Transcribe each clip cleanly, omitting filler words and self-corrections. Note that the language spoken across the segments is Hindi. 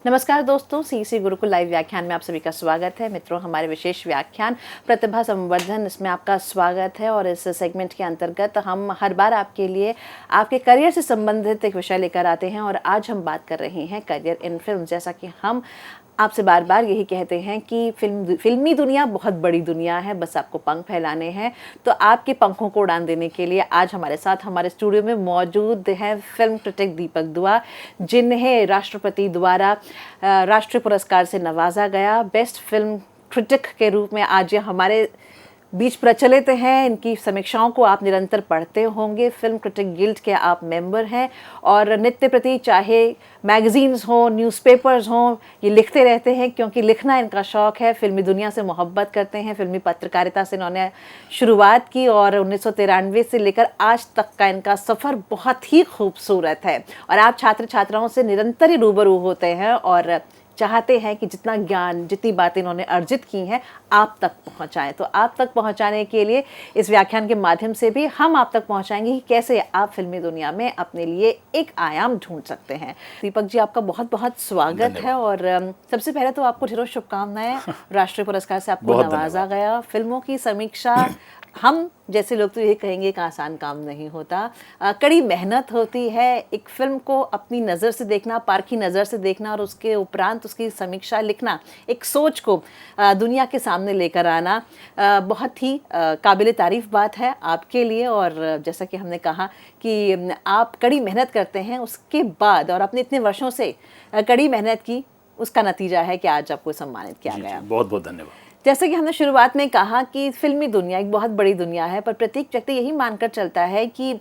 नमस्कार दोस्तों, सीसी गुरुकुल लाइव व्याख्यान में आप सभी का स्वागत है। मित्रों, हमारे विशेष व्याख्यान प्रतिभा संवर्धन, इसमें आपका स्वागत है। और इस सेगमेंट के अंतर्गत हम हर बार आपके लिए आपके करियर से संबंधित एक विषय लेकर आते हैं। और आज हम बात कर रहे हैं करियर इन फिल्म। जैसा कि हम आपसे बार बार यही कहते हैं कि फिल्मी दुनिया बहुत बड़ी दुनिया है, बस आपको पंख फैलाने हैं। तो आपके पंखों को उड़ान देने के लिए आज हमारे साथ हमारे स्टूडियो में मौजूद हैं फिल्म क्रिटिक दीपक दुआ, जिन्हें राष्ट्रपति द्वारा राष्ट्रीय पुरस्कार से नवाजा गया। बेस्ट फिल्म क्रिटिक के रूप में आज ये हमारे बीच प्रचलित हैं। इनकी समीक्षाओं को आप निरंतर पढ़ते होंगे। फिल्म क्रिटिक गिल्ड के आप मेंबर हैं और नित्य प्रति चाहे मैगजीन्स हों, न्यूज़पेपर्स हों, ये लिखते रहते हैं क्योंकि लिखना इनका शौक़ है। फिल्मी दुनिया से मोहब्बत करते हैं। फिल्मी पत्रकारिता से इन्होंने शुरुआत की और 1993 से लेकर आज तक का इनका सफ़र बहुत ही खूबसूरत है। और आप छात्र छात्राओं से निरंतर ही रूबरू होते हैं और चाहते हैं कि जितना ज्ञान, जितनी बातें इन्होंने अर्जित की हैं, आप तक पहुंचाएं। तो आप तक पहुंचाने के लिए इस व्याख्यान के माध्यम से भी हम आप तक पहुंचाएंगे कि कैसे आप फिल्मी दुनिया में अपने लिए एक आयाम ढूंढ सकते हैं। दीपक जी, आपका बहुत बहुत स्वागत है। और सबसे पहले तो आपको ढेरों शुभकामनाएं। राष्ट्रीय पुरस्कार से आपको नवाजा गया। फिल्मों की समीक्षा, हम जैसे लोग तो ये कहेंगे कि आसान काम नहीं होता, कड़ी मेहनत होती है। एक फिल्म को अपनी नज़र से देखना, पारखी नज़र से देखना और उसके उपरांत उसकी समीक्षा लिखना, एक सोच को दुनिया के सामने लेकर आना बहुत ही काबिल तारीफ़ बात है आपके लिए। और जैसा कि हमने कहा कि आप कड़ी मेहनत करते हैं, उसके बाद और अपने इतने वर्षों से कड़ी मेहनत की, उसका नतीजा है कि आज आपको सम्मानित किया गया। बहुत बहुत धन्यवाद। जैसे कि हमने शुरुआत में कहा कि फिल्मी दुनिया एक बहुत बड़ी दुनिया है, पर प्रत्येक व्यक्ति यही मानकर चलता है कि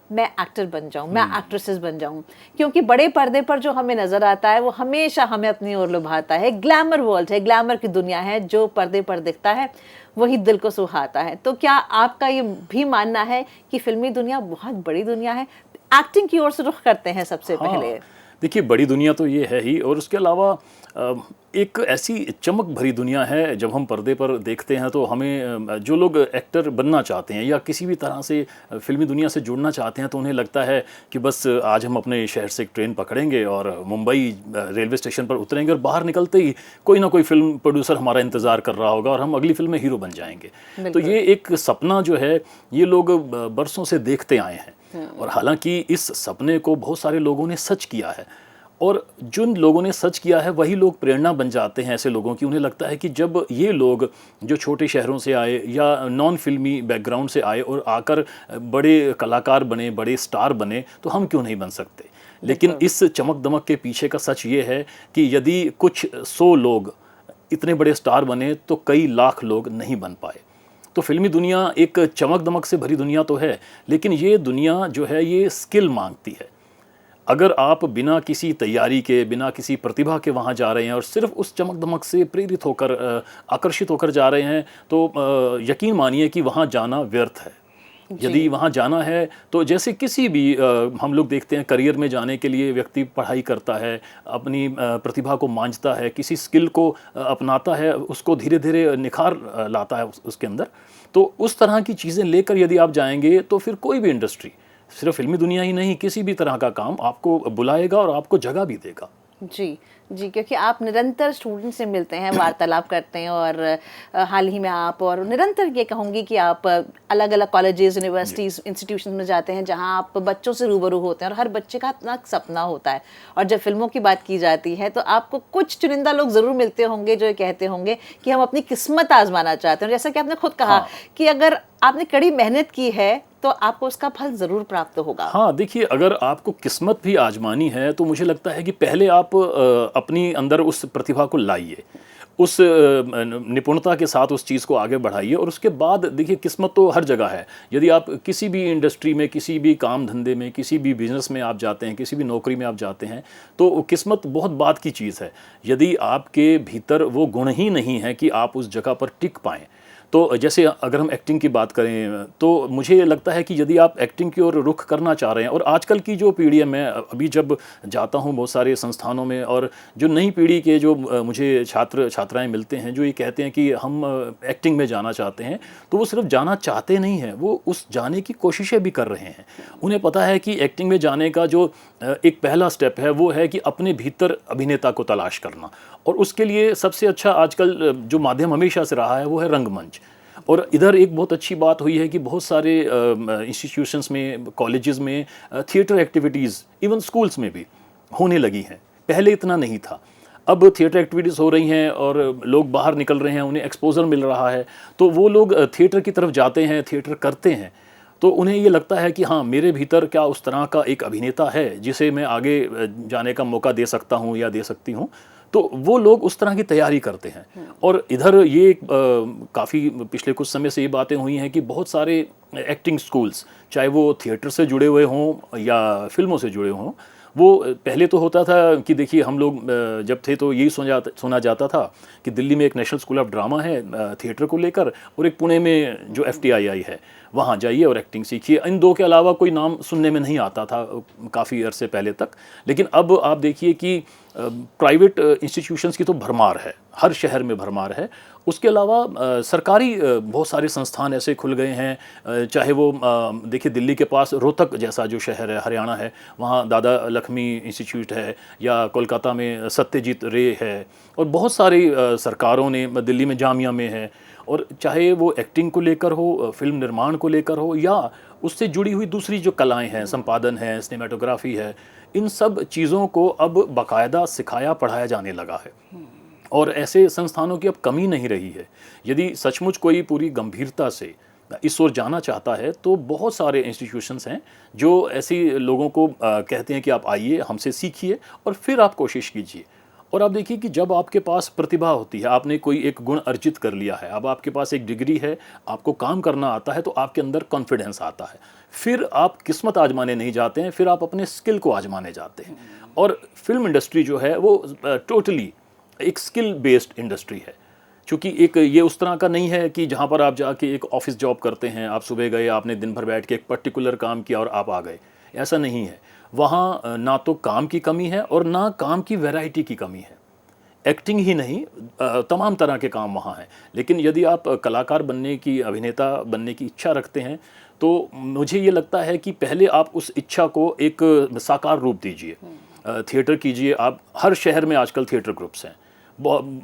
मैं एक्टर बन जाऊं, मैं एक्ट्रेसेस बन जाऊं, क्योंकि बड़े पर्दे पर जो हमें नज़र आता है वो हमेशा हमें अपनी ओर लुभाता है। ग्लैमर वर्ल्ड है, ग्लैमर की दुनिया है, जो पर्दे पर दिखता है वही दिल को सुहाता है। तो क्या आपका ये भी मानना है कि फिल्मी दुनिया बहुत बड़ी दुनिया है? एक्टिंग की ओर से रुख करते हैं सबसे पहले। देखिए, बड़ी दुनिया तो ये है ही, और उसके अलावा एक ऐसी चमक भरी दुनिया है। जब हम पर्दे पर देखते हैं तो हमें, जो लोग एक्टर बनना चाहते हैं या किसी भी तरह से फिल्मी दुनिया से जुड़ना चाहते हैं, तो उन्हें लगता है कि बस आज हम अपने शहर से एक ट्रेन पकड़ेंगे और मुंबई रेलवे स्टेशन पर उतरेंगे और बाहर निकलते ही कोई ना कोई फिल्म प्रोड्यूसर हमारा इंतज़ार कर रहा होगा और हम अगली फिल्म में हीरो बन जाएंगे। तो ये एक सपना जो है, ये लोग बरसों से देखते आए हैं। और हालांकि इस सपने को बहुत सारे लोगों ने सच किया है, और जिन लोगों ने सच किया है वही लोग प्रेरणा बन जाते हैं ऐसे लोगों की। उन्हें लगता है कि जब ये लोग जो छोटे शहरों से आए या नॉन फिल्मी बैकग्राउंड से आए और आकर बड़े कलाकार बने, बड़े स्टार बने, तो हम क्यों नहीं बन सकते। लेकिन इस चमक दमक के पीछे का सच ये है कि यदि कुछ 100 लोग इतने बड़े स्टार बने तो कई लाख लोग नहीं बन पाए। तो फिल्मी दुनिया एक चमक दमक से भरी दुनिया तो है, लेकिन ये दुनिया जो है ये स्किल मांगती है। अगर आप बिना किसी तैयारी के, बिना किसी प्रतिभा के वहाँ जा रहे हैं और सिर्फ उस चमक दमक से प्रेरित होकर, आकर्षित होकर जा रहे हैं, तो यकीन मानिए कि वहाँ जाना व्यर्थ है। यदि वहाँ जाना है तो जैसे किसी भी हम लोग देखते हैं करियर में जाने के लिए व्यक्ति पढ़ाई करता है, अपनी प्रतिभा को मांझता है, किसी स्किल को अपनाता है, उसको धीरे धीरे निखार लाता है उसके अंदर। तो उस तरह की चीज़ें लेकर यदि आप जाएंगे तो फिर कोई भी इंडस्ट्री, सिर्फ फिल्मी दुनिया ही नहीं, किसी भी तरह का काम आपको बुलाएगा और आपको जगह भी देगा। जी जी, क्योंकि आप निरंतर स्टूडेंट से मिलते हैं, वार्तालाप करते हैं। और हाल ही में आप, और निरंतर ये कहूँगी कि आप अलग अलग कॉलेजेस, यूनिवर्सिटीज़, इंस्टीट्यूशन में जाते हैं जहाँ आप बच्चों से रूबरू होते हैं और हर बच्चे का अपना सपना होता है। और जब फिल्मों की बात की जाती है तो आपको कुछ चुनिंदा लोग ज़रूर मिलते होंगे जो ये कहते होंगे कि हम अपनी किस्मत आजमाना चाहते हैं। जैसा कि आपने खुद कहा कि अगर आपने कड़ी मेहनत की है तो आपको उसका फल ज़रूर प्राप्त होगा। हाँ, देखिए, अगर आपको किस्मत भी आजमानी है तो मुझे लगता है कि पहले आप अपनी अंदर उस प्रतिभा को लाइए, उस निपुणता के साथ उस चीज़ को आगे बढ़ाइए, और उसके बाद देखिए, किस्मत तो हर जगह है। यदि आप किसी भी इंडस्ट्री में, किसी भी काम धंधे में, किसी भी बिजनेस में आप जाते हैं, किसी भी नौकरी में आप जाते हैं, तो किस्मत बहुत बात की चीज़ है। यदि आपके भीतर वो गुण ही नहीं है कि आप उस जगह पर टिक पाएँ। तो जैसे अगर हम एक्टिंग की बात करें तो मुझे लगता है कि यदि आप एक्टिंग की ओर रुख करना चाह रहे हैं, और आजकल की जो पीढ़ी है, मैं अभी जब जाता हूं बहुत सारे संस्थानों में, और जो नई पीढ़ी के जो मुझे छात्र छात्राएं मिलते हैं जो ये कहते हैं कि हम एक्टिंग में जाना चाहते हैं, तो वो सिर्फ जाना चाहते नहीं हैं, वो उस जाने की कोशिशें भी कर रहे हैं। उन्हें पता है कि एक्टिंग में जाने का जो एक पहला स्टेप है वो है कि अपने भीतर अभिनेता को तलाश करना, और उसके लिए सबसे अच्छा आजकल जो माध्यम हमेशा से रहा है वो है रंगमंच। और इधर एक बहुत अच्छी बात हुई है कि बहुत सारे इंस्टीट्यूशंस में, कॉलेजेस में थिएटर एक्टिविटीज़, इवन स्कूल्स में भी होने लगी हैं। पहले इतना नहीं था, अब थिएटर एक्टिविटीज़ हो रही हैं और लोग बाहर निकल रहे हैं, उन्हें एक्सपोजर मिल रहा है, तो वो लोग थिएटर की तरफ जाते हैं, थिएटर करते हैं, तो उन्हें ये लगता है कि हाँ, मेरे भीतर क्या उस तरह का एक अभिनेता है जिसे मैं आगे जाने का मौका दे सकता हूँ या दे सकती हूँ। तो वो लोग उस तरह की तैयारी करते हैं। और इधर ये काफ़ी पिछले कुछ समय से ये बातें हुई हैं कि बहुत सारे एक्टिंग स्कूल्स, चाहे वो थिएटर से जुड़े हुए हों या फिल्मों से जुड़े हों, वो पहले तो होता था कि देखिए हम लोग जब थे तो यही सुना जाता था कि दिल्ली में एक नेशनल स्कूल ऑफ ड्रामा है थिएटर को लेकर, और एक पुणे में जो FTII है, वहाँ जाइए और एक्टिंग सीखिए। इन दो के अलावा कोई नाम सुनने में नहीं आता था काफ़ी अरसे पहले तक। लेकिन अब आप देखिए कि प्राइवेट इंस्टीट्यूशंस की तो भरमार है, हर शहर में भरमार है। उसके अलावा सरकारी बहुत सारे संस्थान ऐसे खुल गए हैं, चाहे वो देखिए दिल्ली के पास रोहतक जैसा जो शहर है, हरियाणा है, वहाँ दादा लक्ष्मी इंस्टीट्यूट है, या कोलकाता में सत्यजीत रे है, और बहुत सारी सरकारों ने, दिल्ली में जामिया में है। और चाहे वो एक्टिंग को लेकर हो, फिल्म निर्माण को लेकर हो, या उससे जुड़ी हुई दूसरी जो कलाएं हैं, संपादन है, सिनेमेटोग्राफी है, इन सब चीज़ों को अब बाकायदा सिखाया पढ़ाया जाने लगा है। और ऐसे संस्थानों की अब कमी नहीं रही है। यदि सचमुच कोई पूरी गंभीरता से इस ओर जाना चाहता है तो बहुत सारे इंस्टीट्यूशंस हैं जो ऐसी लोगों को कहते हैं कि आप आइए, हमसे सीखिए और फिर आप कोशिश कीजिए। और आप देखिए कि जब आपके पास प्रतिभा होती है, आपने कोई एक गुण अर्जित कर लिया है, अब आपके पास एक डिग्री है, आपको काम करना आता है, तो आपके अंदर कॉन्फिडेंस आता है। फिर आप किस्मत आजमाने नहीं जाते हैं, फिर आप अपने स्किल को आजमाने जाते हैं। और फिल्म इंडस्ट्री जो है वो टोटली एक स्किल बेस्ड इंडस्ट्री है। क्योंकि एक ये उस तरह का नहीं है कि जहाँ पर आप जाके एक ऑफिस जॉब करते हैं, आप सुबह गए, आपने दिन भर बैठ के एक पर्टिकुलर काम किया और आप आ गए, ऐसा नहीं है। वहाँ ना तो काम की कमी है और ना काम की वैरायटी की कमी है। एक्टिंग ही नहीं, तमाम तरह के काम वहाँ हैं। लेकिन यदि आप कलाकार बनने की, अभिनेता बनने की इच्छा रखते हैं, तो मुझे ये लगता है कि पहले आप उस इच्छा को एक साकार रूप दीजिए। थिएटर कीजिए। आप हर शहर में आजकल थिएटर ग्रुप्स हैं,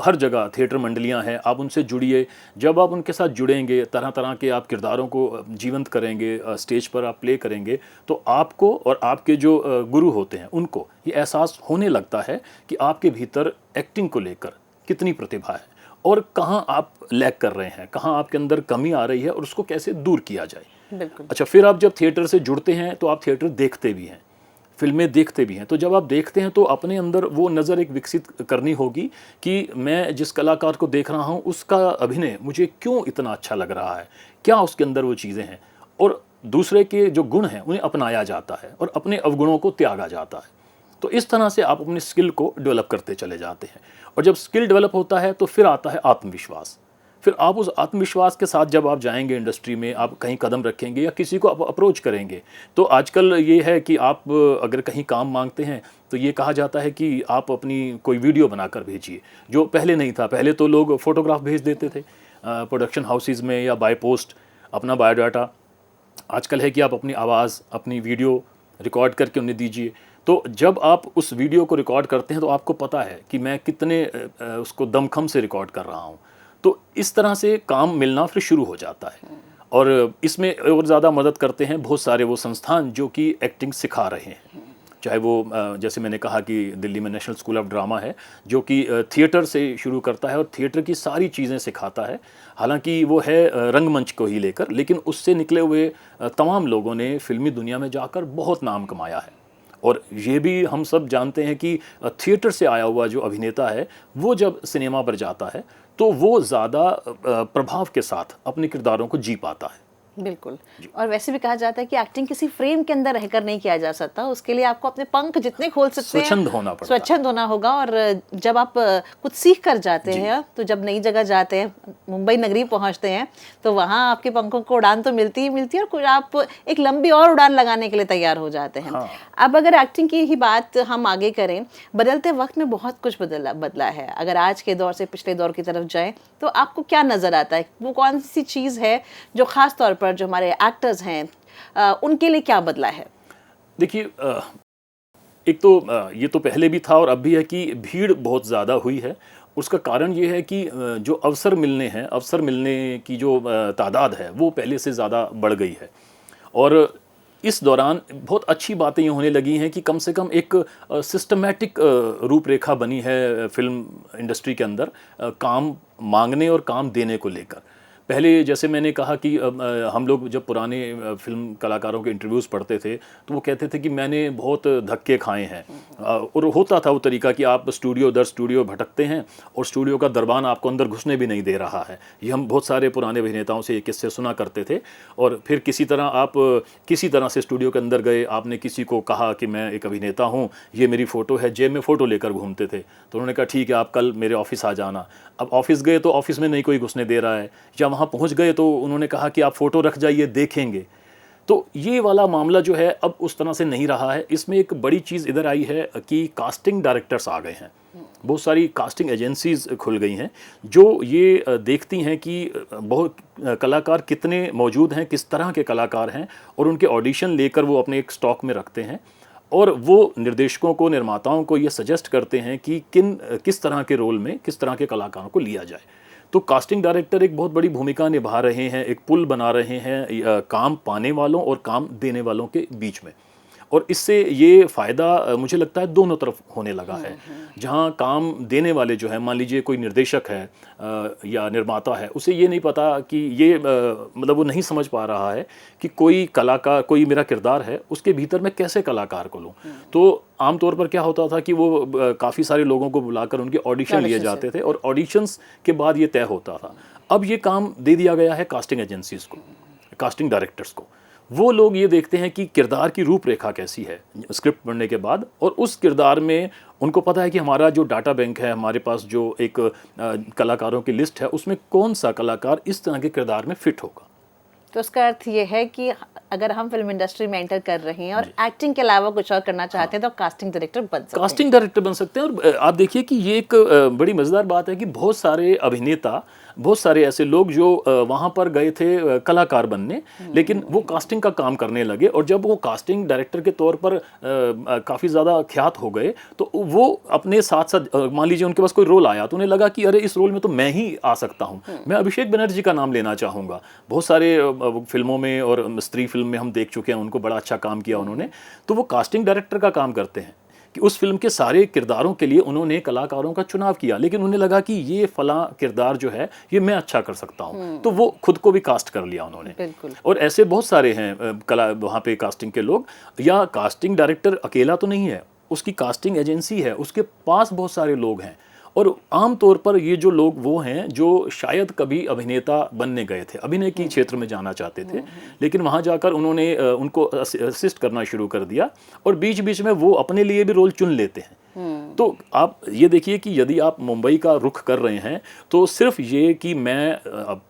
हर जगह थिएटर मंडलियां हैं, आप उनसे जुड़िए। जब आप उनके साथ जुड़ेंगे, तरह तरह के आप किरदारों को जीवंत करेंगे, स्टेज पर आप प्ले करेंगे, तो आपको और आपके जो गुरु होते हैं उनको ये एहसास होने लगता है कि आपके भीतर एक्टिंग को लेकर कितनी प्रतिभा है और कहाँ आप लैग कर रहे हैं, कहाँ आपके अंदर कमी आ रही है और उसको कैसे दूर किया जाए। बिल्कुल। अच्छा, फिर आप जब थिएटर से जुड़ते हैं तो आप थिएटर देखते भी हैं, फिल्में देखते भी हैं। तो जब आप देखते हैं तो अपने अंदर वो नज़र एक विकसित करनी होगी कि मैं जिस कलाकार को देख रहा हूँ उसका अभिनय मुझे क्यों इतना अच्छा लग रहा है, क्या उसके अंदर वो चीज़ें हैं। और दूसरे के जो गुण हैं उन्हें अपनाया जाता है और अपने अवगुणों को त्यागा जाता है। तो इस तरह से आप अपने स्किल को डेवलप करते चले जाते हैं। और जब स्किल डेवलप होता है तो फिर आता है आत्मविश्वास। फिर आप उस आत्मविश्वास के साथ जब आप जाएंगे इंडस्ट्री में, आप कहीं कदम रखेंगे या किसी को आप अप्रोच करेंगे, तो आजकल ये है कि आप अगर कहीं काम मांगते हैं तो ये कहा जाता है कि आप अपनी कोई वीडियो बनाकर भेजिए, जो पहले नहीं था। पहले तो लोग फोटोग्राफ भेज देते थे प्रोडक्शन हाउसेज में या बाय पोस्ट अपना बायोडाटा। आजकल है कि आप अपनी आवाज़, अपनी वीडियो रिकॉर्ड करके उन्हें दीजिए। तो जब आप उस वीडियो को रिकॉर्ड करते हैं तो आपको पता है कि मैं कितने उसको दमखम से रिकॉर्ड कर रहा हूँ। तो इस तरह से काम मिलना फिर शुरू हो जाता है। और इसमें और ज़्यादा मदद करते हैं बहुत सारे वो संस्थान जो कि एक्टिंग सिखा रहे हैं। चाहे वो जैसे मैंने कहा कि दिल्ली में नेशनल स्कूल ऑफ ड्रामा है जो कि थिएटर से शुरू करता है और थिएटर की सारी चीज़ें सिखाता है। हालांकि वो है रंगमंच को ही लेकर, लेकिन उससे निकले हुए तमाम लोगों ने फिल्मी दुनिया में जाकर बहुत नाम कमाया है। और ये भी हम सब जानते हैं कि थिएटर से आया हुआ जो अभिनेता है वो जब सिनेमा पर जाता है तो वो ज़्यादा प्रभाव के साथ अपने किरदारों को जी पाता है। बिल्कुल। और वैसे भी कहा जाता है कि एक्टिंग किसी फ्रेम के अंदर रहकर नहीं किया जा सकता, उसके लिए आपको अपने पंख जितने खोल सकते हैं स्वच्छंद होना पड़ता है। स्वच्छंद होना होगा। और जब आप कुछ सीख कर जाते हैं, तो जब नई जगह जाते हैं, मुंबई नगरी पहुंचते हैं, तो वहाँ आपके पंखों को उड़ान तो मिलती ही मिलती है, और आप एक लंबी और उड़ान लगाने के लिए तैयार हो जाते हैं। हाँ। अब अगर एक्टिंग की ही बात हम आगे करें, बदलते वक्त में बहुत कुछ बदला है। अगर आज के दौर से पिछले दौर की तरफ जाएं, तो आपको क्या नज़र आता है? वो कौन सी चीज़ है जो ख़ास तौर पर जो हमारे एक्टर्स हैं उनके लिए क्या बदला है? देखिए, एक तो ये तो पहले भी था और अब भी है कि भीड़ बहुत ज़्यादा हुई है। उसका कारण ये है कि जो अवसर मिलने हैं, अवसर मिलने की जो तादाद है वो पहले से ज़्यादा बढ़ गई है। और इस दौरान बहुत अच्छी बातें ये होने लगी हैं कि कम से कम एक सिस्टमैटिक रूपरेखा बनी है फिल्म इंडस्ट्री के अंदर, काम मांगने और काम देने को लेकर। पहले जैसे मैंने कहा कि हम लोग जब पुराने फिल्म कलाकारों के इंटरव्यूज़ पढ़ते थे, तो वो कहते थे कि मैंने बहुत धक्के खाए हैं। और होता था वो तरीका कि आप स्टूडियो दर स्टूडियो भटकते हैं और स्टूडियो का दरबान आपको अंदर घुसने भी नहीं दे रहा है। ये हम बहुत सारे पुराने अभिनेताओं से ये किस्से सुना करते थे। और फिर किसी तरह आप किसी तरह से स्टूडियो के अंदर गए, आपने किसी को कहा कि मैं एक अभिनेता हूँ, ये मेरी फ़ोटो है, जेब में फ़ोटो लेकर घूमते थे। तो उन्होंने कहा ठीक है, आप कल मेरे ऑफिस आ जाना। अब ऑफिस गए तो ऑफिस में नहीं कोई घुसने दे रहा है, या वहाँ पहुँच गए तो उन्होंने कहा कि आप फ़ोटो रख जाइए, देखेंगे। तो ये वाला मामला जो है अब उस तरह से नहीं रहा है। इसमें एक बड़ी चीज़ इधर आई है कि कास्टिंग डायरेक्टर्स आ गए हैं। बहुत सारी कास्टिंग एजेंसीज़ खुल गई हैं जो ये देखती हैं कि बहुत कलाकार कितने मौजूद हैं, किस तरह के कलाकार हैं, और उनके ऑडिशन लेकर वो अपने एक स्टॉक में रखते हैं। और वो निर्देशकों को, निर्माताओं को ये सजेस्ट करते हैं कि किस तरह के रोल में किस तरह के कलाकारों को लिया जाए। तो कास्टिंग डायरेक्टर एक बहुत बड़ी भूमिका निभा रहे हैं, एक पुल बना रहे हैं काम पाने वालों और काम देने वालों के बीच में। और इससे ये फ़ायदा मुझे लगता है दोनों तरफ होने लगा है। जहाँ काम देने वाले जो है, मान लीजिए कोई निर्देशक है या निर्माता है, उसे ये नहीं पता कि ये मतलब वो नहीं समझ पा रहा है कि कोई कलाकार, कोई मेरा किरदार है, उसके भीतर मैं कैसे कलाकार को लूँ। तो आमतौर पर क्या होता था कि वो काफ़ी सारे लोगों को बुलाकर उनके ऑडिशन लिए जाते थे और ऑडिशंस के बाद ये तय होता था। अब ये काम दे दिया गया है कास्टिंग एजेंसीज़ को, कास्टिंग डायरेक्टर्स को। वो लोग ये देखते हैं कि किरदार की रूपरेखा कैसी है स्क्रिप्ट पढ़ने के बाद, और उस किरदार में उनको पता है कि हमारा जो डाटा बैंक है, हमारे पास जो एक कलाकारों की लिस्ट है, उसमें कौन सा कलाकार इस तरह के किरदार में फिट होगा। तो उसका अर्थ ये है कि अगर हम फिल्म इंडस्ट्री में एंटर कर रहे हैं और एक्टिंग के अलावा कुछ और करना चाहते हैं, तो कास्टिंग डायरेक्टर बन सकते हैं। कास्टिंग डायरेक्टर बन सकते हैं। और आप देखिए कि ये एक बड़ी मज़ेदार बात है कि बहुत सारे अभिनेता, बहुत सारे ऐसे लोग जो वहाँ पर गए थे कलाकार बनने, लेकिन वो कास्टिंग का काम करने लगे, और जब वो कास्टिंग डायरेक्टर के तौर पर काफ़ी ज़्यादा ख्यात हो गए, तो वो अपने साथ साथ मान लीजिए उनके पास कोई रोल आया तो उन्हें लगा कि अरे इस रोल में तो मैं ही आ सकता हूँ। मैं अभिषेक बनर्जी का नाम लेना चाहूँगा। बहुत सारे फिल्मों में और स्त्री फिल्म में हम देख चुके हैं, उनको बड़ा अच्छा काम किया उन्होंने। तो वो कास्टिंग डायरेक्टर का काम करते हैं कि उस फिल्म के सारे किरदारों के लिए उन्होंने कलाकारों का चुनाव किया, लेकिन उन्हें लगा कि ये फला किरदार जो है ये मैं अच्छा कर सकता हूँ, तो वो खुद को भी कास्ट कर लिया उन्होंने। बिल्कुल। और ऐसे बहुत सारे हैं कला वहाँ पे कास्टिंग के लोग, या कास्टिंग डायरेक्टर अकेला तो नहीं है, उसकी कास्टिंग एजेंसी है, उसके पास बहुत सारे लोग हैं। और आम तौर पर ये जो लोग वो हैं जो शायद कभी अभिनेता बनने गए थे, अभिनय के क्षेत्र में जाना चाहते थे, लेकिन वहाँ जाकर उन्होंने उनको असिस्ट करना शुरू कर दिया, और बीच बीच में वो अपने लिए भी रोल चुन लेते हैं। तो आप ये देखिए कि यदि आप मुंबई का रुख कर रहे हैं, तो सिर्फ ये कि मैं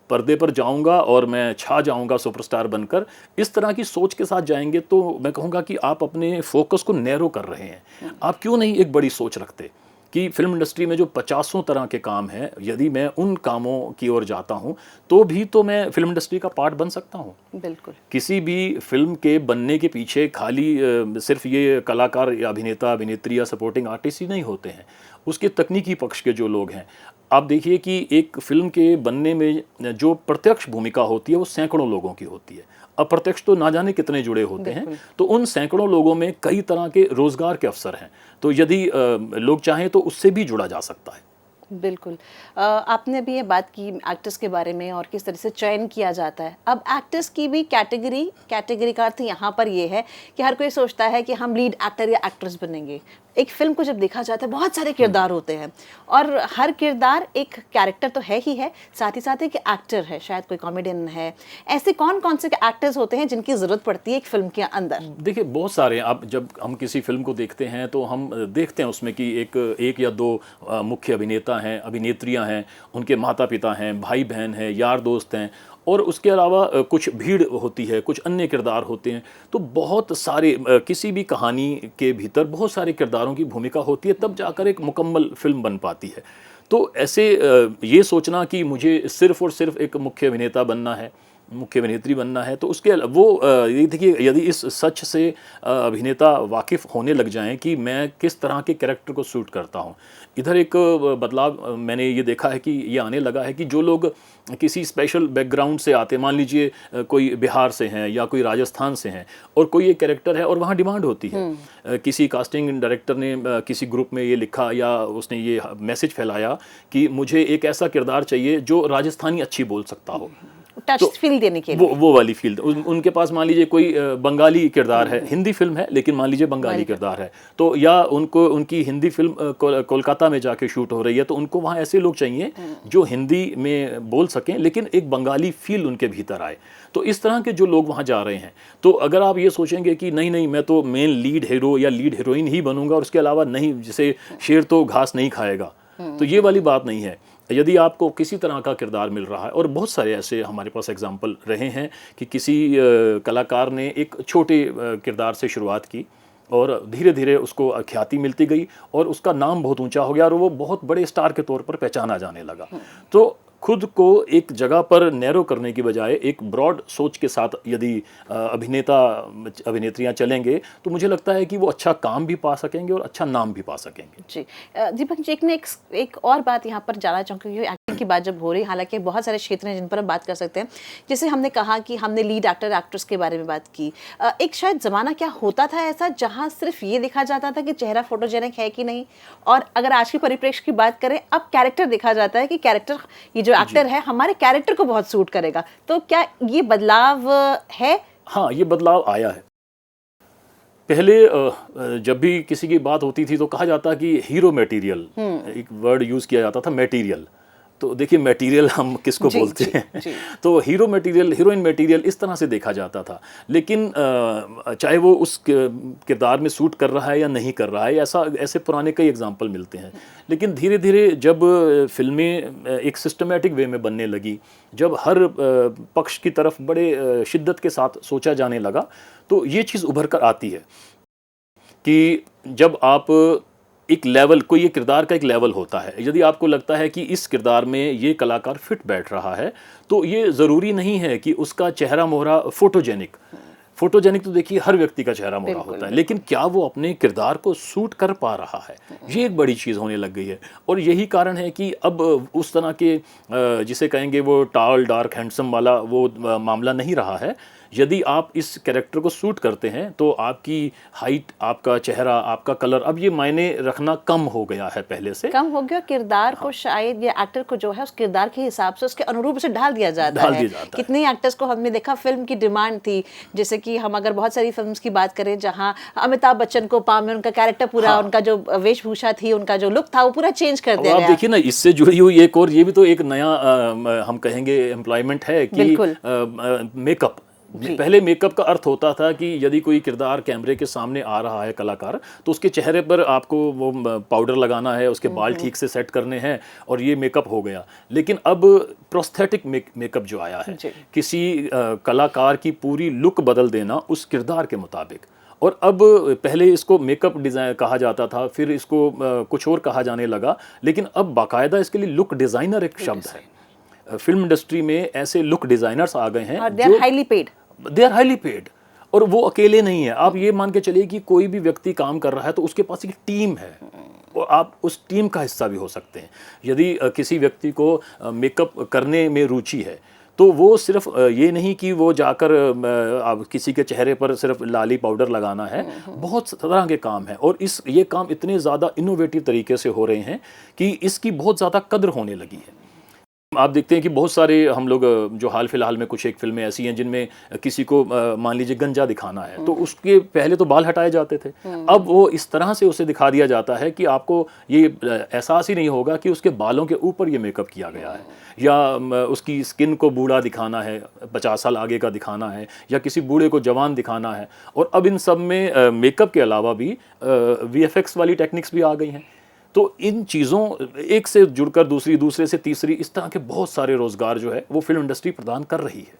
पर्दे पर जाऊंगा और मैं छा जाऊंगा सुपरस्टार बनकर, इस तरह की सोच के साथ जाएंगे तो मैं कहूँगा कि आप अपने फोकस को नैरो कर रहे हैं। आप क्यों नहीं एक बड़ी सोच रखते कि फिल्म इंडस्ट्री में जो 50 तरह के काम हैं, यदि मैं उन कामों की ओर जाता हूं तो भी तो मैं फिल्म इंडस्ट्री का पार्ट बन सकता हूं। बिल्कुल। किसी भी फिल्म के बनने के पीछे खाली सिर्फ ये कलाकार या अभिनेता, अभिनेत्री या सपोर्टिंग आर्टिस्ट ही नहीं होते हैं, उसके तकनीकी पक्ष के जो लोग हैं। आप देखिए कि एक फिल्म के बनने में जो प्रत्यक्ष भूमिका होती है वो सैकड़ों लोगों की होती है, अप्रत्यक्ष तो ना जाने कितने जुड़े होते हैं। तो उन सैकड़ों लोगों में कई तरह के रोजगार के अवसर हैं, तो यदि लोग चाहें तो उससे भी जुड़ा जा सकता है। बिल्कुल। आपने भी ये बात की एक्टर्स के बारे में और किस तरह से चयन किया जाता है। अब एक्टर्स की भी कैटेगरी का अर्थ यहाँ पर ये है कि हर कोई सोचता है कि हम लीड एक्टर या एक्ट्रेस बनेंगे। एक फिल्म को जब देखा जाता है बहुत सारे किरदार होते हैं और हर किरदार एक कैरेक्टर तो है ही है, साथ ही साथ एक एक्टर है, शायद कोई कॉमेडियन है। ऐसे कौन कौन से एक्टर्स होते हैं जिनकी ज़रूरत पड़ती है एक फिल्म के अंदर? देखिए बहुत सारे, आप जब हम किसी फिल्म को देखते हैं तो हम देखते हैं उसमें कि एक या दो मुख्य अभिनेता हैं, अभिनेत्रियां हैं, उनके माता पिता हैं, भाई बहन हैं, यार दोस्त हैं, और उसके अलावा कुछ भीड़ होती है, कुछ अन्य किरदार होते हैं। तो बहुत सारे किसी भी कहानी के भीतर बहुत सारे किरदारों की भूमिका होती है, तब जाकर एक मुकम्मल फिल्म बन पाती है। तो ऐसे ये सोचना कि मुझे सिर्फ़ और सिर्फ एक मुख्य अभिनेता बनना है, मुख्य अभिनेत्री बनना है, तो उसके ये देखिए, यदि इस सच से अभिनेता वाकिफ़ होने लग जाएं कि मैं किस तरह के कैरेक्टर को सूट करता हूं। इधर एक बदलाव मैंने ये देखा है कि ये आने लगा है कि जो लोग किसी स्पेशल बैकग्राउंड से आते हैं, मान लीजिए कोई बिहार से हैं या कोई राजस्थान से हैं, और कोई एक कैरेक्टर है और वहाँ डिमांड होती है। किसी कास्टिंग डायरेक्टर ने किसी ग्रुप में ये लिखा या उसने ये मैसेज फैलाया कि मुझे एक ऐसा किरदार चाहिए जो राजस्थानी अच्छी बोल सकता हो, टच फील देने के लिए, वो वाली फील। उनके पास मान लीजिए कोई बंगाली किरदार है, हिंदी फिल्म है लेकिन मान लीजिए बंगाली किरदार है, तो या उनकी हिंदी फिल्म कोलकाता में जाके शूट हो रही है, तो उनको वहाँ ऐसे लोग चाहिए जो हिंदी में बोल सकें लेकिन एक बंगाली फील उनके भीतर आए। तो इस तरह के जो लोग वहाँ जा रहे हैं, तो अगर आप ये सोचेंगे कि नहीं नहीं मैं तो मेन लीड हीरो या लीड हीरोइन ही बनूंगा और उसके अलावा नहीं, जैसे शेर तो घास नहीं खाएगा, तो ये वाली बात नहीं है। यदि आपको किसी तरह का किरदार मिल रहा है, और बहुत सारे ऐसे हमारे पास एग्जाम्पल रहे हैं कि किसी कलाकार ने एक छोटे किरदार से शुरुआत की और धीरे धीरे उसको ख्याति मिलती गई और उसका नाम बहुत ऊंचा हो गया और वो बहुत बड़े स्टार के तौर पर पहचाना जाने लगा। तो खुद को एक जगह पर नैरो करने की बजाय एक ब्रॉड सोच के साथ यदि अभिनेता अभिनेत्रियां चलेंगे, तो मुझे लगता है कि वो अच्छा काम भी पा सकेंगे और अच्छा नाम भी पा सकेंगे। जी दीपक जी, एक और बात यहाँ पर जानना चाहूँगी, क्योंकि एक्टिंग की बात जब हो रही, हालांकि बहुत सारे क्षेत्र हैं जिन पर हम बात कर सकते हैं। जैसे हमने कहा कि हमने लीड एक्टर एक्ट्रेस के बारे में बात की, एक शायद ज़माना क्या होता था ऐसा जहाँ सिर्फ ये देखा जाता था कि चेहरा फोटोजेनिक है कि नहीं, और अगर आज की परिप्रेक्ष्य की बात करें, अब कैरेक्टर देखा जाता है कि कैरेक्टर, ये जो एक्टर है हमारे कैरेक्टर को बहुत सूट करेगा। तो क्या ये बदलाव है? हाँ, ये बदलाव आया है। पहले जब भी किसी की बात होती थी तो कहा जाता कि हीरो मटेरियल, एक वर्ड यूज़ किया जाता था, मटेरियल। तो देखिए मटेरियल हम किसको बोलते हैं, तो हीरो मटेरियल, हीरोइन मटेरियल, इस तरह से देखा जाता था। लेकिन चाहे वो उस किरदार में सूट कर रहा है या नहीं कर रहा है, ऐसे पुराने कई एग्जांपल मिलते हैं। लेकिन धीरे धीरे जब फिल्में एक सिस्टमेटिक वे में बनने लगी, जब हर पक्ष की तरफ बड़े शिद्दत के साथ सोचा जाने लगा, तो ये चीज़ उभर कर आती है कि जब आप एक लेवल, कोई ये किरदार का एक लेवल होता है, यदि आपको लगता है कि इस किरदार में ये कलाकार फिट बैठ रहा है, तो ये ज़रूरी नहीं है कि उसका चेहरा मोहरा फोटोजेनिक तो देखिए हर व्यक्ति का चेहरा मोहरा होता है, लेकिन क्या वो अपने किरदार को सूट कर पा रहा है, ये एक बड़ी चीज़ होने लग गई है। और यही कारण है कि अब उस तरह के जिसे कहेंगे वो टाल डार्क हैंडसम वाला वो मामला नहीं रहा है। यदि आप इस कैरेक्टर को सूट करते हैं तो आपकी हाइट, आपका चेहरा, आपका कलर, अब ये मायने रखना कम हो गया है, पहले से कम हो गया। किरदार को शायद या एक्टर को जो है उस किरदार के हिसाब से उसके अनुरूप से ढाल दिया जाता है। कितने एक्टर्स को हमने देखा, फिल्म की डिमांड थी, जैसे कि हम अगर बहुत सारी फिल्म्स की बात करें जहाँ अमिताभ बच्चन को पाम में उनका कैरेक्टर पूरा, उनका जो वेशभूषा थी, उनका जो लुक था, वो पूरा चेंज कर दिया। आप देखिए ना, इससे जुड़ी हुई एक और, ये भी तो एक नया हम कहेंगे एम्प्लॉयमेंट है कि मेकअप। पहले मेकअप का अर्थ होता था कि यदि कोई किरदार कैमरे के सामने आ रहा है कलाकार, तो उसके चेहरे पर आपको वो पाउडर लगाना है, उसके बाल ठीक से सेट करने हैं और ये मेकअप हो गया। लेकिन अब प्रोस्थेटिक मेकअप जो आया है, किसी कलाकार की पूरी लुक बदल देना उस किरदार के मुताबिक। और अब पहले इसको मेकअप डिज़ाइन कहा जाता था, फिर इसको कुछ और कहा जाने लगा, लेकिन अब बाकायदा इसके लिए लुक डिज़ाइनर एक शब्द है। फिल्म इंडस्ट्री में ऐसे लुक डिज़ाइनर्स आ गए हैं, दे आर हाईली पेड, और वो अकेले नहीं है। आप ये मान के चलिए कि कोई भी व्यक्ति काम कर रहा है तो उसके पास एक टीम है और आप उस टीम का हिस्सा भी हो सकते हैं। यदि किसी व्यक्ति को मेकअप करने में रुचि है, तो वो सिर्फ ये नहीं कि वो जाकर आप किसी के चेहरे पर सिर्फ लाली पाउडर लगाना है, बहुत तरह के काम हैं। और ये काम इतने ज़्यादा इनोवेटिव तरीके से हो रहे हैं कि इसकी बहुत ज़्यादा कद्र होने लगी है। आप देखते हैं कि बहुत सारे हम लोग जो हाल फिलहाल में कुछ एक फिल्में ऐसी हैं जिनमें किसी को मान लीजिए गंजा दिखाना है तो उसके पहले तो बाल हटाए जाते थे, अब वो इस तरह से उसे दिखा दिया जाता है कि आपको ये एहसास ही नहीं होगा कि उसके बालों के ऊपर ये मेकअप किया गया है, या उसकी स्किन को बूढ़ा दिखाना है, 50 साल आगे का दिखाना है, या किसी बूढ़े को जवान दिखाना है। और अब इन सब में मेकअप के अलावा भी VFX वाली टेक्निक्स भी आ गई हैं। तो इन चीज़ों एक से जुड़कर दूसरी, दूसरे से तीसरी, इस तरह के बहुत सारे रोज़गार जो है वो फिल्म इंडस्ट्री प्रदान कर रही है।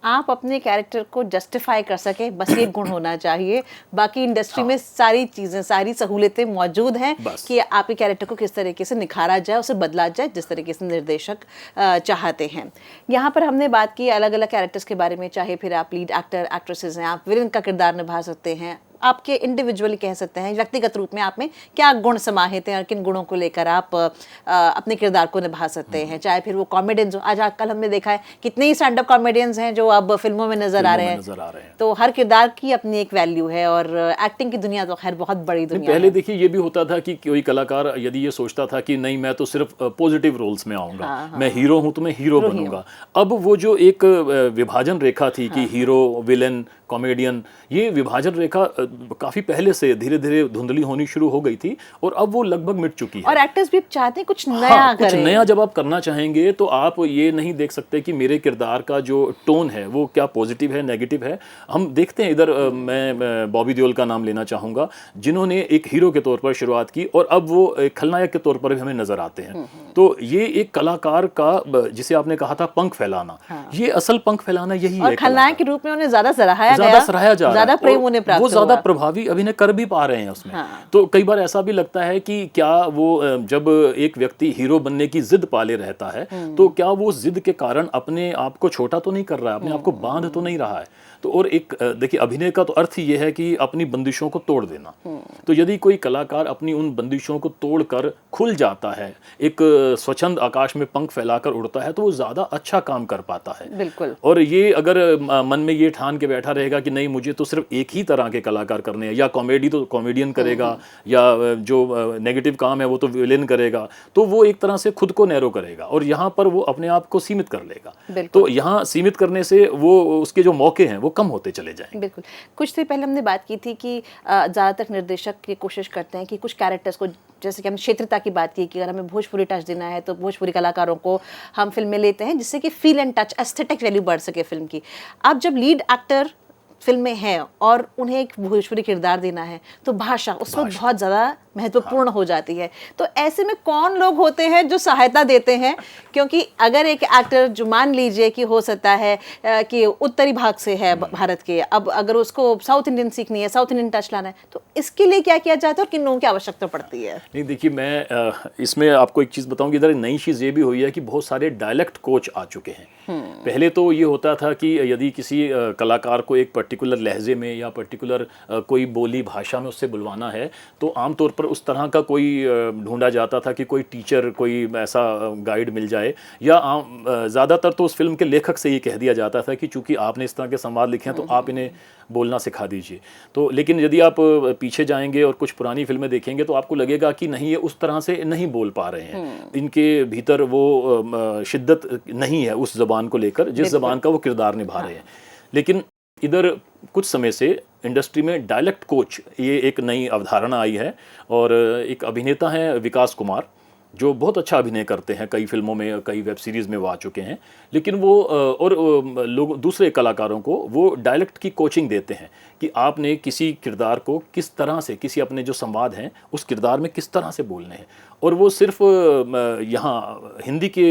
आप अपने कैरेक्टर को जस्टिफाई कर सके, बस ये गुण होना चाहिए। बाकी इंडस्ट्री में सारी चीज़ें, सारी सहूलियतें मौजूद हैं कि आपके कैरेक्टर को किस तरीके से निखारा जाए, उसे बदला जाए जिस तरीके से निर्देशक चाहते हैं। यहाँ पर हमने बात की अलग अलग कैरेक्टर्स के बारे में, चाहे फिर आप लीड एक्टर एक्ट्रेसेस हैं, आप विलेन का किरदार निभा सकते हैं, आपके इंडिविजुअली कह सकते हैं व्यक्तिगत रूप में आप में क्या गुण समाहित हैं और किन गुणों को लेकर आप अपने किरदार को निभा सकते हैं। चाहे फिर वो कॉमेडियंस हो, आज आजकल हमने देखा है कितने ही स्टैंड अप कॉमेडियंस हैं जो अब फिल्मों में नजर आ रहे हैं। तो हर किरदार की अपनी एक वैल्यू है और एक्टिंग की दुनिया तो खैर बहुत बड़ी दुनिया पहले देखिए ये भी होता था कि कोई कलाकार यदि ये सोचता था कि नहीं मैं तो सिर्फ पॉजिटिव रोल्स में आऊंगा, मैं हीरो हूं तो मैं हीरो बनूंगा। अब वो जो एक विभाजन रेखा थी कि हीरो, विलेन, कॉमेडियन, ये विभाजन रेखा काफी पहले से धीरे धीरे धुंधली होनी शुरू हो गई थी और अब वो लगभग मिट चुकी है। और एक्टर्स भी चाहते हैं कुछ नया करें। कुछ नया जब आप करना चाहेंगे तो आप ये नहीं देख सकते कि मेरे किरदार का जो टोन है वो क्या पॉजिटिव है, नेगेटिव है। हम देखते हैं इधर मैं बॉबी देओल का नाम लेना चाहूंगा, जिन्होंने एक हीरो के तौर पर शुरुआत की और अब वो एक खलनायक के तौर पर भी हमें नजर आते हैं। तो ये एक कलाकार का, जिसे आपने कहा था पंख फैलाना, ये असल पंख फैलाना यही है। खलनायक के रूप में उन्हें ज्यादा सराहा जा रहा है, ज्यादा प्रेम उन्हें प्राप्त वो ज्यादा प्रभावी अभिनय कर भी पा रहे हैं उसमें। तो कई बार ऐसा भी लगता है कि क्या वो जब एक व्यक्ति हीरो बनने की जिद पाले रहता है तो क्या वो जिद के कारण अपने आप को छोटा तो नहीं कर रहा है, अपने आप को बांध तो नहीं रहा है। तो और एक देखिए अभिनय का तो अर्थ ही ये है कि अपनी बंदिशों को तोड़ देना। तो यदि कोई कलाकार अपनी उन बंदिशों को तोड़कर खुल जाता है, एक स्वच्छंद आकाश में पंख फैलाकर उड़ता है, तो वो ज्यादा अच्छा काम कर पाता है। बिल्कुल। और ये अगर मन में ये ठान के बैठा रहेगा कि नहीं मुझे तो सिर्फ एक ही तरह के कलाकार करने हैं, या कॉमेडी तो कॉमेडियन करेगा, या जो नेगेटिव काम है वो तो विलेन करेगा, तो वो एक तरह से खुद को नैरो करेगा और यहाँ पर वो अपने आप को सीमित कर लेगा। तो यहाँ सीमित करने से वो उसके जो मौके हैं वो कम होते चले जाएंगे। बिल्कुल। कुछ देर पहले हमने बात की थी कि ज़्यादातर निर्देशक ये कोशिश करते हैं कि कुछ कैरेक्टर्स को, जैसे कि हमने क्षेत्रता की बात की कि अगर हमें भोजपुरी टच देना है तो भोजपुरी कलाकारों को हम फिल्म में लेते हैं जिससे कि feel and touch, aesthetic value बढ़ सके फिल्म की। अब जब लीड एक्टर फिल्म में है और उन्हें एक भोजपुरी किरदार देना है तो भाषा उसमें बहुत ज़्यादा महत्वपूर्ण हो जाती है। तो ऐसे में कौन लोग होते हैं जो सहायता देते हैं? क्योंकि अगर एक एक्टर जो मान लीजिए कि हो सकता है कि उत्तरी भाग से है भारत के, अब अगर उसको साउथ इंडियन सीखनी है, साउथ इंडियन टच लाना है, तो इसके लिए क्या किया जाता है और किन लोगों की आवश्यकता पड़ती है? नहीं देखिए, मैं इसमें आपको एक चीज़ बताऊंगी। इधर नई चीज़ ये भी हुई है कि बहुत सारे डायलेक्ट कोच आ चुके हैं। पहले तो ये होता था कि यदि किसी कलाकार को एक पर्टिकुलर लहजे में या पर्टिकुलर कोई बोली भाषा में उससे बुलवाना है तो आमतौर पर उस तरह का कोई ढूंढा जाता था कि कोई टीचर, कोई ऐसा गाइड मिल जाए, या ज़्यादातर तो उस फिल्म के लेखक से ये कह दिया जाता था कि चूंकि आपने इस तरह के संवाद लिखे हैं तो आप इन्हें बोलना सिखा दीजिए। तो लेकिन यदि आप पीछे जाएंगे और कुछ पुरानी फिल्में देखेंगे तो आपको लगेगा कि नहीं, ये उस तरह से नहीं बोल पा रहे हैं, इनके भीतर वो शिद्दत नहीं है उस ज़बान को लेकर जिस ज़बान का वो किरदार निभा रहे हैं। लेकिन इधर कुछ समय से इंडस्ट्री में डायलेक्ट कोच ये एक नई अवधारणा आई है और एक अभिनेता हैं विकास कुमार, जो बहुत अच्छा अभिनय करते हैं, कई फिल्मों में, कई वेब सीरीज़ में वो आ चुके हैं। लेकिन वो और लोग दूसरे कलाकारों को वो डायलेक्ट की कोचिंग देते हैं कि आपने किसी किरदार को किस तरह से, किसी अपने जो संवाद हैं उस किरदार में किस तरह से बोलने हैं। और वो सिर्फ यहाँ हिंदी के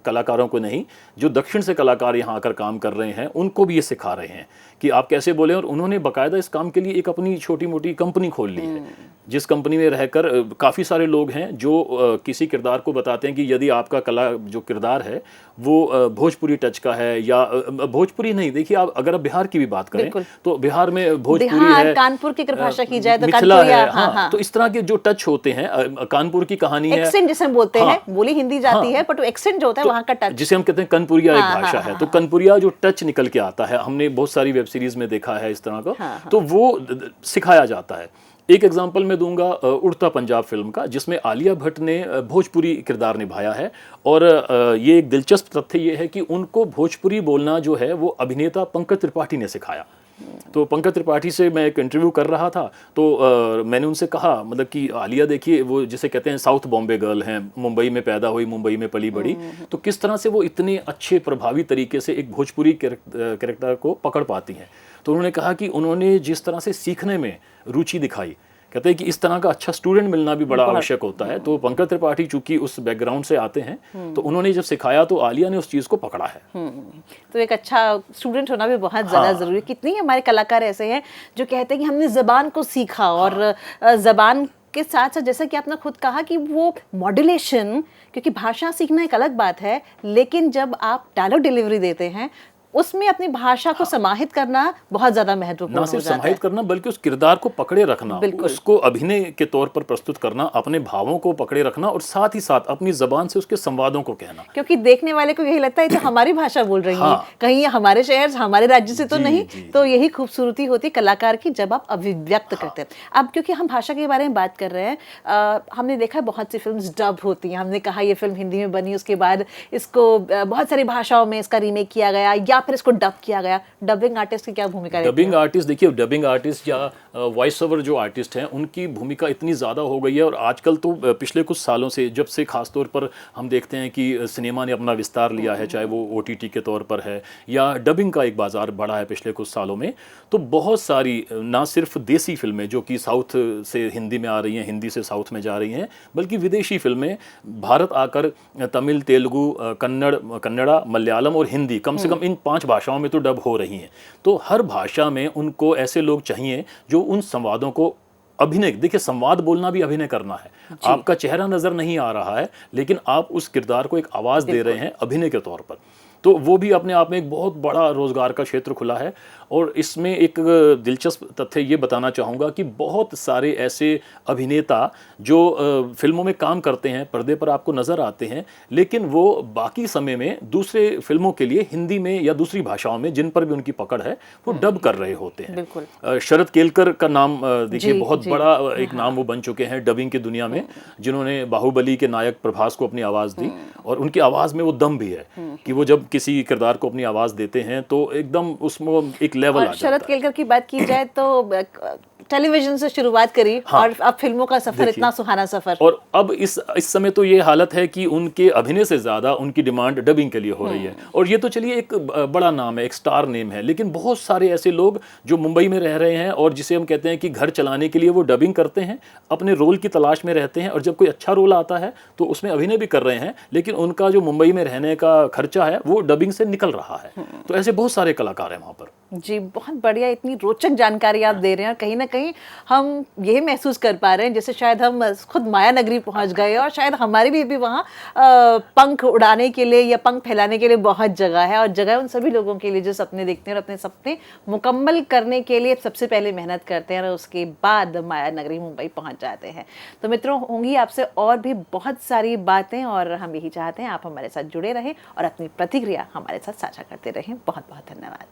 कलाकारों को नहीं, जो दक्षिण से कलाकार यहाँ आकर काम कर रहे हैं उनको भी ये सिखा रहे हैं कि आप कैसे बोलें। और उन्होंने बाकायदा इस काम के लिए एक अपनी छोटी मोटी कंपनी खोल ली है, जिस कंपनी में रहकर काफ़ी सारे लोग हैं जो किसी किरदार को बताते हैं कि यदि आपका कला जो किरदार है वो भोजपुरी टच का है, या भोजपुरी नहीं, देखिए आप अगर आप बिहार की भी बात करें तो बिहार में भोजपुरी है, कानपुर की भाषा की जाए तो मिथिला है। हाँ, तो इस तरह के जो टच होते हैं, कानपुर की कहानी है, एक्सेंट जिसे हम बोलते हैं, बोली हिंदी जाती है बट एक्सेंट जो होता है वहाँ का टच, जिसे हम कहते हैं कनपुरिया एक भाषा है। तो कनपुरिया जो टच निकल के आता है, हमने बहुत सारी वेब सीरीज में देखा है इस तरह का, तो वो सिखाया जाता है। एक एग्जांपल मैं दूंगा उड़ता पंजाब फिल्म का, जिसमें आलिया भट्ट ने भोजपुरी किरदार निभाया है। और ये एक दिलचस्प तथ्य ये है कि उनको भोजपुरी बोलना जो है वो अभिनेता पंकज त्रिपाठी ने सिखाया। तो पंकज त्रिपाठी से मैं एक इंटरव्यू कर रहा था, तो मैंने उनसे कहा, मतलब कि आलिया देखिए वो जिसे कहते हैं साउथ बॉम्बे गर्ल हैं, मुंबई में पैदा हुई, मुंबई में पली बड़ी, तो किस तरह से वो इतने अच्छे प्रभावी तरीके से एक भोजपुरी कैरेक्टर को पकड़ पाती हैं। तो उन्होंने कहा कि उन्होंने जिस तरह से सीखने में रुचि दिखाई, कहते हैं कि इस तरह का अच्छा स्टूडेंट मिलना भी बड़ा आवश्यक होता है। तो पंकज त्रिपाठी चूंकि उस बैकग्राउंड से आते हैं, तो उन्होंने जब सिखाया तो आलिया ने उस चीज़ को पकड़ा है। तो एक अच्छा स्टूडेंट होना भी बहुत ज़्यादा ज़रूरी है। कितने हमारे कलाकार ऐसे हैं जो कहते हैं कि हमने ज़बान को सीखा, और ज़बान के साथ साथ जैसा कि आपने खुद कहा कि वो मॉड्यूलेशन, क्योंकि भाषा सीखना एक अलग बात है, लेकिन जब आप डायलॉग डिलीवरी देते हैं उसमें अपनी भाषा को समाहित करना बहुत ज्यादा महत्वपूर्ण ना हो सिर्फ जाता समाहित है। करना, बल्कि उस किरदार को पकड़े रखना, बिल्कुल। उसको अभिनय के तौर पर प्रस्तुत करना, अपने भावों को पकड़े रखना, और साथ ही साथ अपनी जबान से उसके संवादों को कहना। क्योंकि देखने वाले को यही लगता है ये तो हमारी भाषा बोल रही है, कहीं ये हमारे शहर हमारे राज्य से तो नहीं। तो यही खूबसूरती होती है कलाकार की, जब आप अभिव्यक्त करते हैं। अब क्योंकि हम भाषा के बारे में बात कर रहे हैं, हमने देखा है बहुत सी फिल्म डब होती हैं। हमने कहा ये फिल्म हिंदी में बनी, उसके बाद इसको बहुत सारी भाषाओं में इसका रीमेक किया गया, या फिर इसको डब किया गया। डबिंग आर्टिस्ट की क्या भूमिका रहती है? डबिंग आर्टिस्ट, देखिए डबिंग आर्टिस्ट या वॉइस ओवर जो आर्टिस्ट हैं, उनकी भूमिका इतनी ज़्यादा हो गई है। और आजकल तो पिछले कुछ सालों से, जब से खासतौर पर हम देखते हैं कि सिनेमा ने अपना विस्तार लिया है, चाहे वो OTT के तौर पर है या डबिंग का एक बाज़ार बढ़ा है पिछले कुछ सालों में, तो बहुत सारी ना सिर्फ देसी फिल्में जो कि साउथ से हिंदी में आ रही हैं, हिंदी से साउथ में जा रही हैं, बल्कि विदेशी फिल्में भारत आकर तमिल, तेलुगु, कन्नड़ा, मलयालम और हिंदी, कम से कम इन 5 भाषाओं में तो डब हो रही हैं। तो हर भाषा में उनको ऐसे लोग चाहिए जो उन संवादों को अभिनय, देखिए संवाद बोलना भी अभिनय करना है। आपका चेहरा नजर नहीं आ रहा है, लेकिन आप उस किरदार को एक आवाज दे रहे हैं अभिनय के तौर पर। तो वो भी अपने आप में एक बहुत बड़ा रोजगार का क्षेत्र खुला है। और इसमें एक दिलचस्प तथ्य ये बताना चाहूँगा कि बहुत सारे ऐसे अभिनेता जो फिल्मों में काम करते हैं, पर्दे पर आपको नज़र आते हैं, लेकिन वो बाकी समय में दूसरे फिल्मों के लिए हिंदी में या दूसरी भाषाओं में जिन पर भी उनकी पकड़ है वो डब कर रहे होते हैं। बिल्कुल। शरद केलकर का नाम देखिए, बहुत बड़ा एक नाम वो बन चुके हैं डबिंग की दुनिया में, जिन्होंने बाहुबली के नायक प्रभास को अपनी आवाज़ दी। और उनकी आवाज़ में वो दम भी है कि वो जब किसी किरदार को अपनी आवाज़ देते हैं तो एकदम उसमें एक लेवल आ जाता है। शरद केलकर की बात की जाए तो टेलीविजन से शुरुआत करी, और अब फिल्मों का सफर, इतना सुहाना सफर। और अब इस समय तो ये हालत है कि उनके अभिनय से ज्यादा उनकी डिमांड डबिंग के लिए हो रही है। और ये तो चलिए एक बड़ा नाम है, एक स्टार नेम है, लेकिन बहुत सारे ऐसे लोग जो मुंबई में रह रहे हैं और जिसे हम कहते हैं कि घर चलाने के लिए वो डबिंग करते हैं, अपने रोल की तलाश में रहते हैं, और जब कोई अच्छा रोल आता है तो उसमें अभिनय भी कर रहे हैं, लेकिन उनका जो मुंबई में रहने का खर्चा है वो डबिंग से निकल रहा है। तो ऐसे बहुत सारे कलाकार हैं वहाँ पर। जी, बहुत बढ़िया, इतनी रोचक जानकारी आप दे रहे हैं। और कहीं ना कहीं हम ये महसूस कर पा रहे हैं जैसे शायद हम खुद माया नगरी पहुंच गए, और शायद हमारे भी वहाँ पंख उड़ाने के लिए या पंख फैलाने के लिए बहुत जगह है। और जगह उन सभी लोगों के लिए जो सपने देखते हैं और अपने सपने मुकम्मल करने के लिए सबसे पहले मेहनत करते हैं, और उसके बाद माया नगरी मुंबई पहुँच जाते हैं। तो मित्रों, होंगी आपसे और भी बहुत सारी बातें, और हम यही चाहते हैं आप हमारे साथ जुड़े रहें और अपनी प्रतिक्रिया हमारे साथ साझा करते रहें। बहुत बहुत धन्यवाद।